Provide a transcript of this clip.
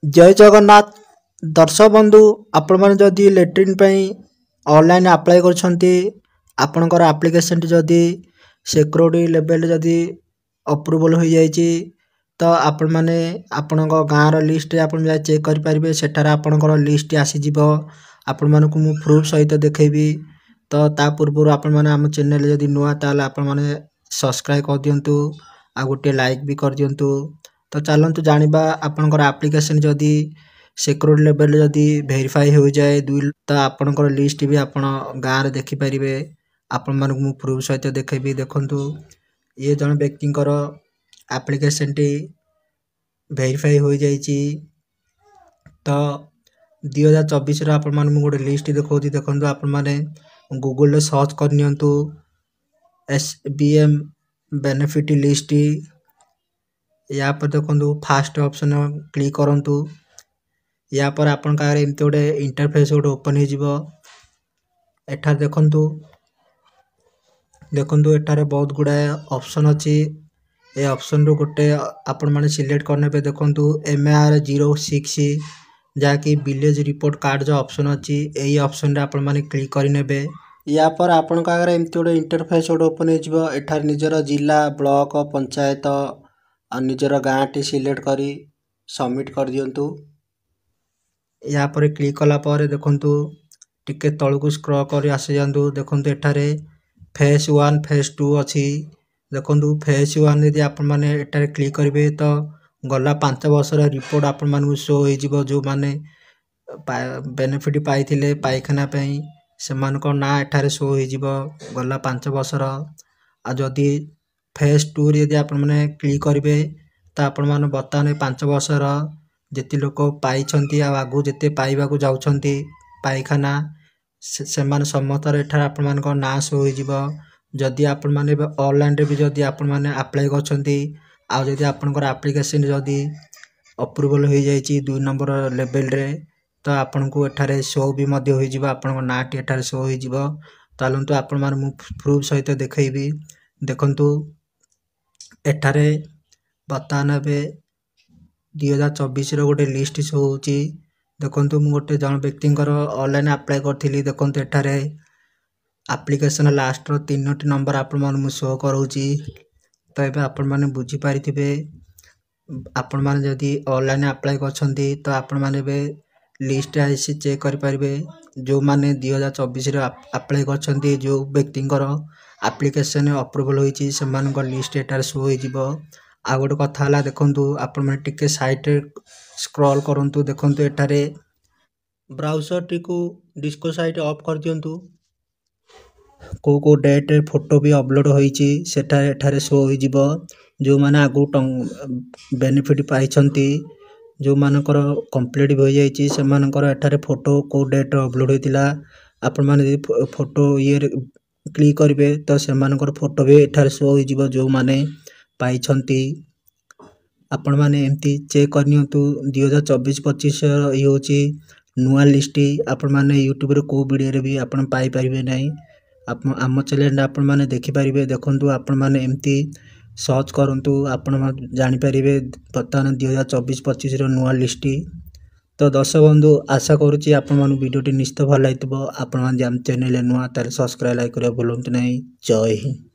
जय जगन्नाथ दर्शक बंधु आपण मैंने जदि लेट्रिन ऑनलाइन अप्लाई कर आप्लिकेशन जदि सिक्योरिटी लेवल जदि अप्रूवल हो जाइए तो आपण मैंने आपण गाँव लिस्ट आप चेक करेंगे सेठार आपणकर लिस्ट आसीज आपण मानक मु प्रूफ सहित देखेबी तो ता पूर्व आपण मैंने आम चैनल जदि नुआ ताल आपण मैंने सब्सक्राइब कर दिंतु आ गोटे लाइक भी कर दिंतु। तो चलतु जाना आपणकर आप्लिकेशन जदि सिक्योरिटी लेवल जदि वेरीफाई हो जाए तो आपणकर लिस्ट भी आपण गाँव में देखिपारे आपण मानक मु प्रूफ सहित देखेबी। देखंतु ये जन व्यक्तिंकर आप्लिकेशन टी वेरीफाई हो जाइए तो 2024 आपण मान गोटे लिस्ट देखा देखो आपण मैंने गूगल सर्च करनियंतु SBM बेनिफिट लिस्ट या पर देखो फास्ट ऑप्शन क्लिक करंतु या पर आपन का एमते गोटे इंटरफेस गोटे ओपन हो एठार देखंतु देखंतु एठार बहुत गुड़ाए ऑप्शन अच्छी ए ऑप्शन रो गोटे आपण माने सिलेक्ट करने पे देखंतु MAR 06 जहाँकि विलेज रिपोर्ट कार्ड जो ऑप्शन अच्छी यही ऑप्शन रे आपण माने क्लिक करेंगे या पर आपण का एमती गोटे इंटरफेस गोटे ओपन हो एठार निजर जिला ब्लॉक पंचायत और निजर गाँ टी सिलेक्ट करी सबमिट कर दियंतु। या पर क्लिक कला पर देखंतु टिके तळकु स्क्रॉल कर आसी जांतु देखंतु एठारे फेज 1 फेज 2 अच्छी देखंतु फेज 1 यदि आपण माने एटारे क्लिक करेंगे तो गला 5 वर्षर रिपोर्ट आपण मानू शो हो जो माने बेनिफिट पाई पाइखाना से ना एठारे शो हो गला 5 वर्षर आ जदि फेज 2 यदि आपण माने क्लिक करेंगे तो आपण माने बर्तमान 5 वर्षर जिते लोक पाई आगु जिते पाइबा जाउछंती पाइखाना से माने समस्त एठार आपण मान ना शो हो जदि आपण माने ऑनलाइन रे भी जदि आपण माने अप्लाई करछंती आ जदि आपनकर एप्लिकेशन जदि अप्रूवल हो जाइए 2 नंबर लेवल रे तो आपन को एठारे शो भी मध्य हो जिवो आपन नाटी एठारे शो हो जिवो। चलंतु आपण मान मु प्रूफ सहित देखैबी देखंतु एठारे बर्तमान बे 2024 रो गोटे लिस्ट शो होची देखंतु मु गोटे जन व्यक्तिंकर ऑनलाइन अप्लाई करथिली देखंतु एठारे एप्लिकेशन लास्ट रो 3टी नंबर आपण मान मु शो करूची तो ये आपण माने बुझी पारिथिबे आपण माने जदि ऑनलाइन अप्लाई करछंती तो आपण माने बे लिस्ट आसी चेक करि परिबे जो माने 2024 रे अप्लाई करछंती जो व्यक्तिंकर एप्लिकेशन अप्रूवल होईची से मानकर लिस्ट एटार शो हो जिवो। आ गोटे कथा हला देखंतु आपण माने टिके साइट रे स्क्रॉल करंतु देखंतु एटारे ब्राउजर टिकु डिस्को साइट ऑफ कर दियंतु को डेट फोटो भी अपलोड होईची सेटा एठारे शो हो जिवो जो माने आगु बेनिफिट पाइछंती जो मानकर कंप्लीट हो जाइए से मानकर एठारे फोटो को डेट अपलोड होइतिला आपण माने फोटो ये क्लिक करेंगे तो से मानकर फोटो भी एठारे शो हो जिवो जो माने पाइछंती आपण माने एमती चेक करनियंतु 2024-25 ये होची नुआ लिस्ट आपण माने यूट्यूब रे को वीडियो रे भी आपण पाई परिबे नै आम चैनल आपण माने देखि परिबे देखंतु आपण माने एमती सर्च करंतु आपण जानि परिबे बर्तमान 2024-25 रो नुआ लिस्ट। तो दर्शक बंधु आशा करूची आपण मानु वीडियो टी निश्चित भल लागितबो आपण मान चैनल नुआ तार सब्सक्राइब लाइक करिया भूलंतु नै। जय हिंद।